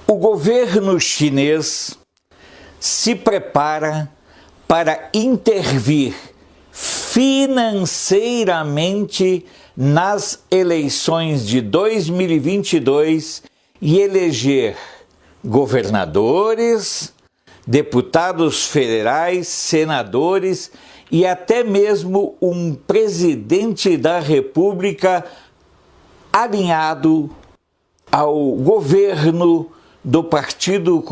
O governo chinês se prepara para intervir financeiramente nas eleições de 2022 e eleger governadores, deputados federais, senadores e até mesmo um presidente da República alinhado ao governo do Partido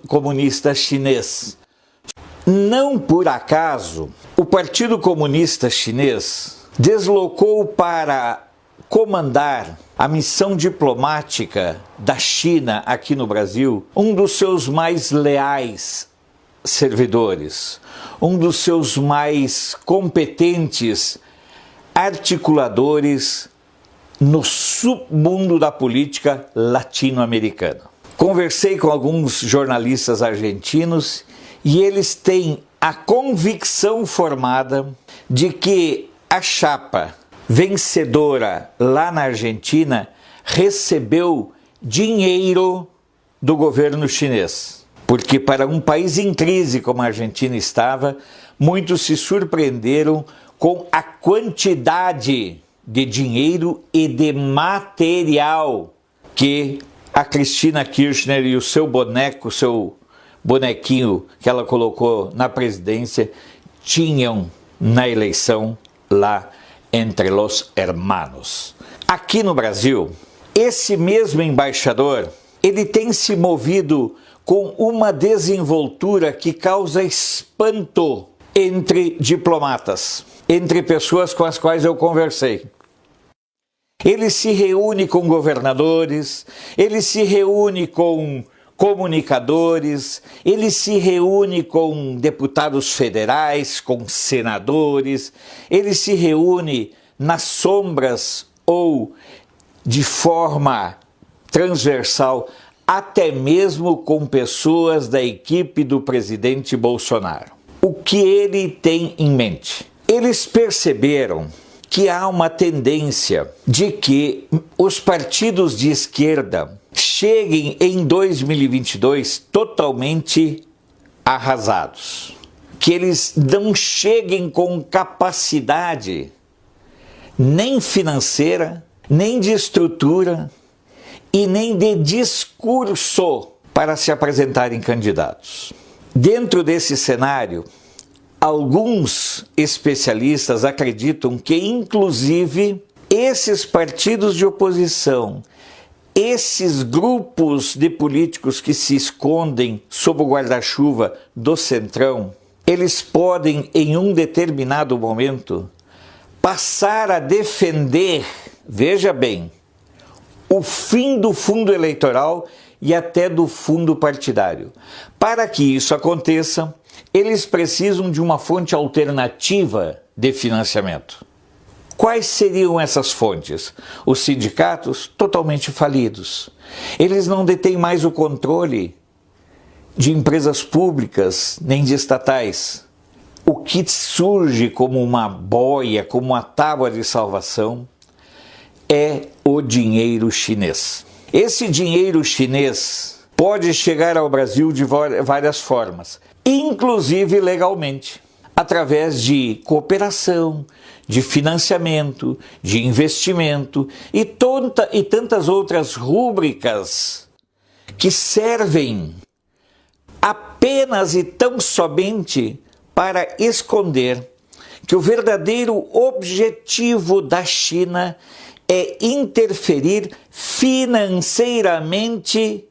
Comunista Chinês. Não por acaso, o Partido Comunista Chinês deslocou para comandar a missão diplomática da China aqui no Brasil um dos seus mais leais servidores, um dos seus mais competentes articuladores no submundo da política latino-americana. Conversei com alguns jornalistas argentinos e eles têm a convicção formada de que a chapa vencedora lá na Argentina recebeu dinheiro do governo chinês. Porque para um país em crise como a Argentina estava, muitos se surpreenderam com a quantidade de dinheiro e de material que a Cristina Kirchner e o seu bonequinho que ela colocou na presidência tinham na eleição lá entre los hermanos. Aqui no Brasil, esse mesmo embaixador, ele tem se movido com uma desenvoltura que causa espanto entre diplomatas, entre pessoas com as quais eu conversei. Ele se reúne com governadores, ele se reúne com comunicadores, ele se reúne com deputados federais, com senadores, ele se reúne nas sombras ou de forma transversal, até mesmo com pessoas da equipe do presidente Bolsonaro. O que ele tem em mente? Eles perceberam que há uma tendência de que os partidos de esquerda cheguem em 2022 totalmente arrasados. Que eles não cheguem com capacidade nem financeira, nem de estrutura e nem de discurso para se apresentarem candidatos. Dentro desse cenário, alguns especialistas acreditam que, inclusive, esses partidos de oposição, esses grupos de políticos que se escondem sob o guarda-chuva do Centrão, eles podem, em um determinado momento, passar a defender, veja bem, o fim do fundo eleitoral e até do fundo partidário. Para que isso aconteça, eles precisam de uma fonte alternativa de financiamento. Quais seriam essas fontes? Os sindicatos totalmente falidos. Eles não detêm mais o controle de empresas públicas nem de estatais. O que surge como uma boia, como uma tábua de salvação, é o dinheiro chinês. Esse dinheiro chinês pode chegar ao Brasil de várias formas, inclusive legalmente, através de cooperação, de financiamento, de investimento e tantas outras rúbricas que servem apenas e tão somente para esconder que o verdadeiro objetivo da China é interferir financeiramente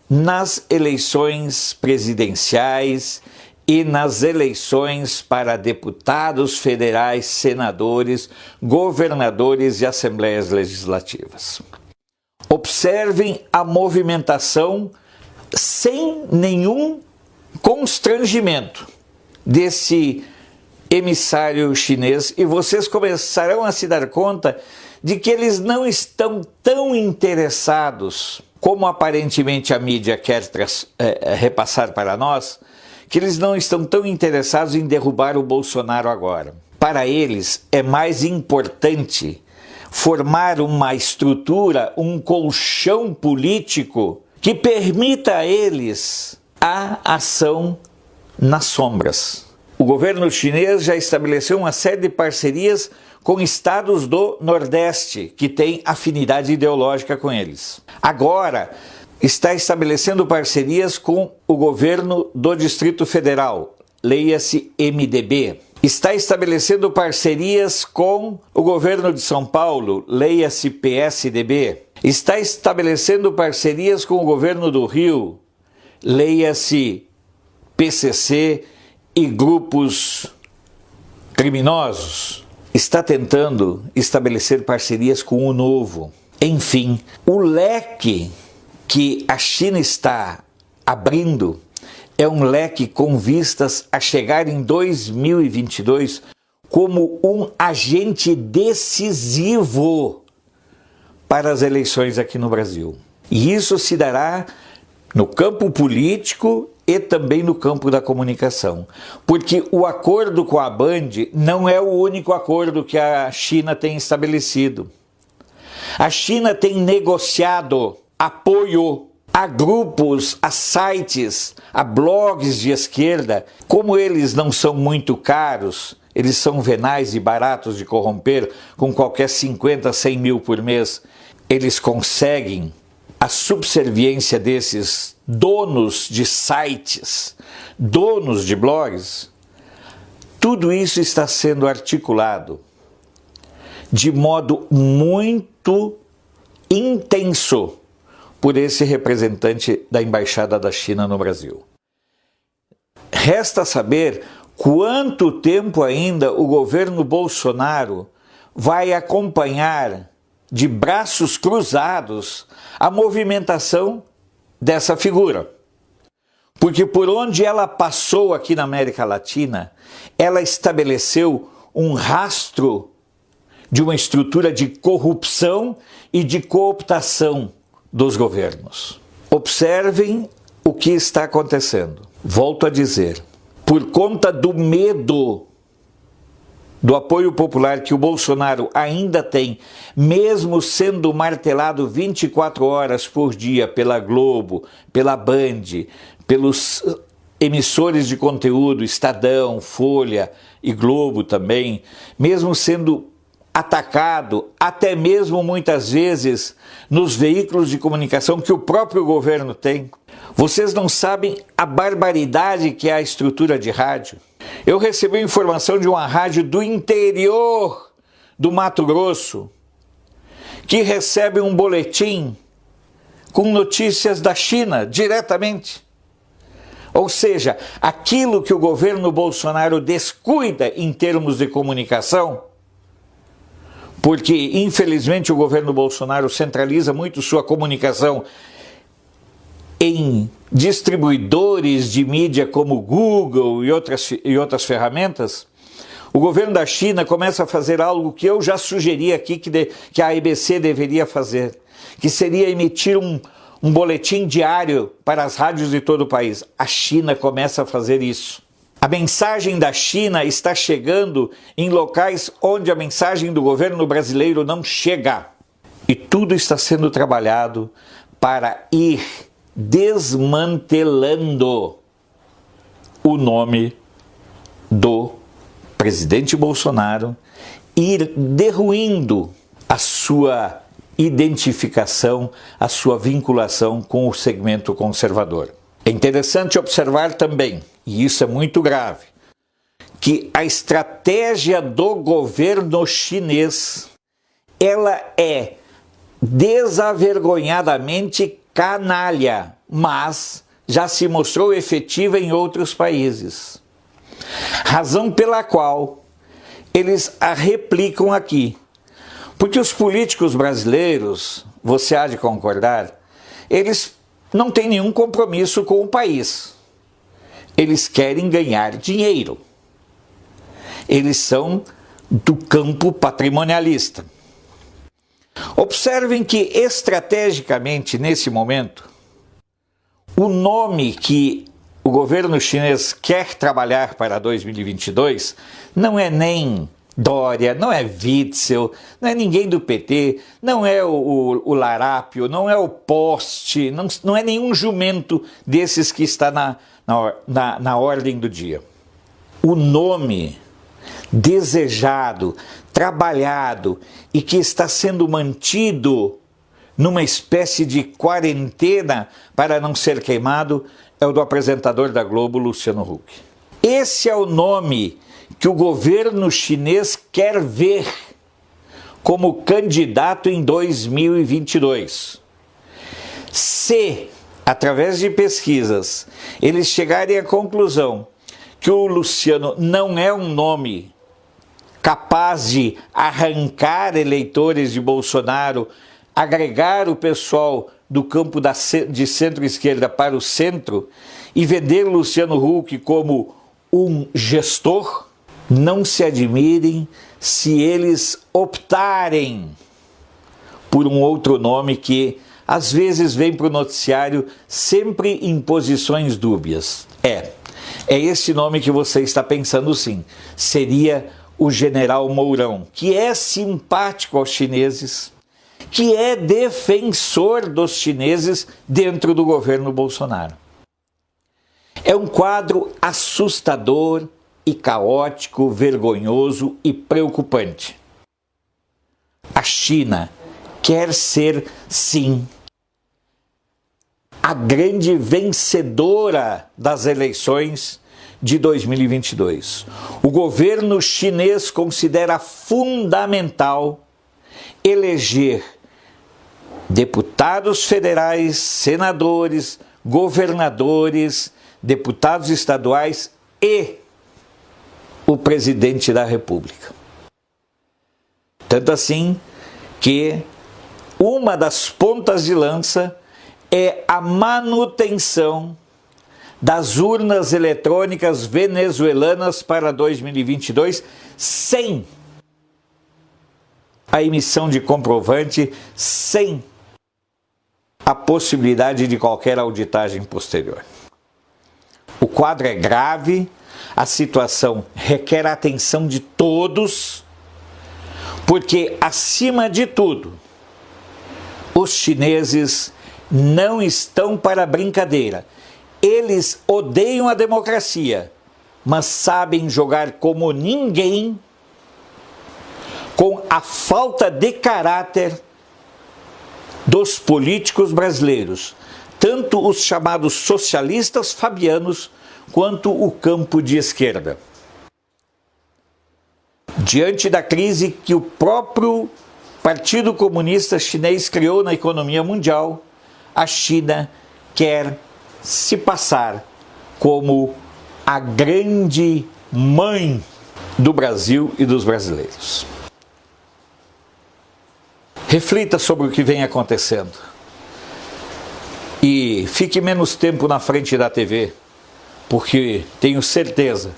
nas eleições presidenciais e nas eleições para deputados federais, senadores, governadores e assembleias legislativas. Observem a movimentação sem nenhum constrangimento desse emissário chinês e vocês começarão a se dar conta de que eles não estão tão interessados, como aparentemente a mídia quer repassar para nós, que eles não estão tão interessados em derrubar o Bolsonaro agora. Para eles é mais importante formar uma estrutura, um colchão político que permita a eles a ação nas sombras. O governo chinês já estabeleceu uma série de parcerias com estados do Nordeste, que têm afinidade ideológica com eles. Agora, está estabelecendo parcerias com o governo do Distrito Federal, leia-se MDB. Está estabelecendo parcerias com o governo de São Paulo, leia-se PSDB. Está estabelecendo parcerias com o governo do Rio, leia-se PCC e grupos criminosos. Está tentando estabelecer parcerias com o Novo. Enfim, o leque que a China está abrindo é um leque com vistas a chegar em 2022 como um agente decisivo para as eleições aqui no Brasil. E isso se dará no campo político e também no campo da comunicação. Porque o acordo com a Band não é o único acordo que a China tem estabelecido. A China tem negociado apoio a grupos, a sites, a blogs de esquerda. Como eles não são muito caros, eles são venais e baratos de corromper, com qualquer 50, 100 mil por mês, eles conseguem a subserviência desses donos de sites, donos de blogs. Tudo isso está sendo articulado de modo muito intenso por esse representante da Embaixada da China no Brasil. Resta saber quanto tempo ainda o governo Bolsonaro vai acompanhar de braços cruzados a movimentação dessa figura. Porque por onde ela passou aqui na América Latina, ela estabeleceu um rastro de uma estrutura de corrupção e de cooptação dos governos. Observem o que está acontecendo. Volto a dizer, por conta do medo do apoio popular que o Bolsonaro ainda tem, mesmo sendo martelado 24 horas por dia pela Globo, pela Band, pelos emissores de conteúdo, Estadão, Folha e Globo também, mesmo sendo atacado, até mesmo muitas vezes nos veículos de comunicação que o próprio governo tem. Vocês não sabem a barbaridade que é a estrutura de rádio. Eu recebi informação de uma rádio do interior do Mato Grosso que recebe um boletim com notícias da China diretamente. Ou seja, aquilo que o governo Bolsonaro descuida em termos de comunicação, porque infelizmente o governo Bolsonaro centraliza muito sua comunicação em distribuidores de mídia como Google e outras ferramentas, o governo da China começa a fazer algo que eu já sugeri aqui que a ABC deveria fazer, que seria emitir um boletim diário para as rádios de todo o país. A China começa a fazer isso. A mensagem da China está chegando em locais onde a mensagem do governo brasileiro não chega. E tudo está sendo trabalhado para ir desmantelando o nome do presidente Bolsonaro, ir derruindo a sua identificação, a sua vinculação com o segmento conservador. É interessante observar também, e isso é muito grave, que a estratégia do governo chinês, ela é desavergonhadamente canalha, mas já se mostrou efetiva em outros países. Razão pela qual eles a replicam aqui. Porque os políticos brasileiros, você há de concordar, eles não têm nenhum compromisso com o país. Eles querem ganhar dinheiro. Eles são do campo patrimonialista. Observem que, estrategicamente, nesse momento, o nome que o governo chinês quer trabalhar para 2022 não é nem Dória, não é Witzel, não é ninguém do PT, não é o Larápio, não é o Poste, não é nenhum jumento desses que está na ordem do dia. O nome desejado, trabalhado e que está sendo mantido numa espécie de quarentena para não ser queimado é o do apresentador da Globo, Luciano Huck. Esse é o nome que o governo chinês quer ver como candidato em 2022. Se, através de pesquisas, eles chegarem à conclusão que o Luciano não é um nome capaz de arrancar eleitores de Bolsonaro, agregar o pessoal do campo de centro-esquerda para o centro e vender Luciano Huck como um gestor, não se admirem se eles optarem por um outro nome que às vezes vem para o noticiário sempre em posições dúbias. É esse nome que você está pensando sim. Seria o general Mourão, que é simpático aos chineses, que é defensor dos chineses dentro do governo Bolsonaro. É um quadro assustador e caótico, vergonhoso e preocupante. A China quer ser, sim, a grande vencedora das eleições de 2022. O governo chinês considera fundamental eleger deputados federais, senadores, governadores, deputados estaduais e o presidente da República. Tanto assim que uma das pontas de lança é a manutenção das urnas eletrônicas venezuelanas para 2022 sem a emissão de comprovante, sem a possibilidade de qualquer auditagem posterior. O quadro é grave, a situação requer a atenção de todos, porque, acima de tudo, os chineses não estão para brincadeira. Eles odeiam a democracia, mas sabem jogar como ninguém com a falta de caráter dos políticos brasileiros, tanto os chamados socialistas fabianos, quanto o campo de esquerda. Diante da crise que o próprio Partido Comunista Chinês criou na economia mundial, a China quer se passar como a grande mãe do Brasil e dos brasileiros. Reflita sobre o que vem acontecendo e fique menos tempo na frente da TV, porque tenho certeza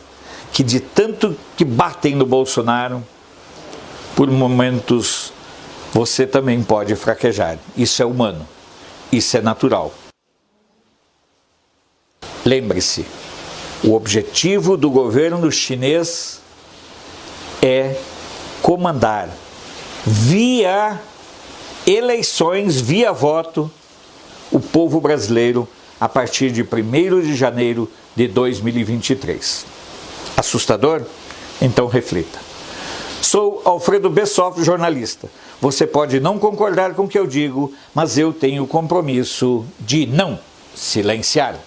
que de tanto que batem no Bolsonaro, por momentos você também pode fraquejar. Isso é humano, isso é natural. Lembre-se, o objetivo do governo chinês é comandar via eleições, via voto, o povo brasileiro a partir de 1º de janeiro de 2023. Assustador? Então reflita. Sou Alfredo Bessoff, jornalista. Você pode não concordar com o que eu digo, mas eu tenho o compromisso de não silenciar.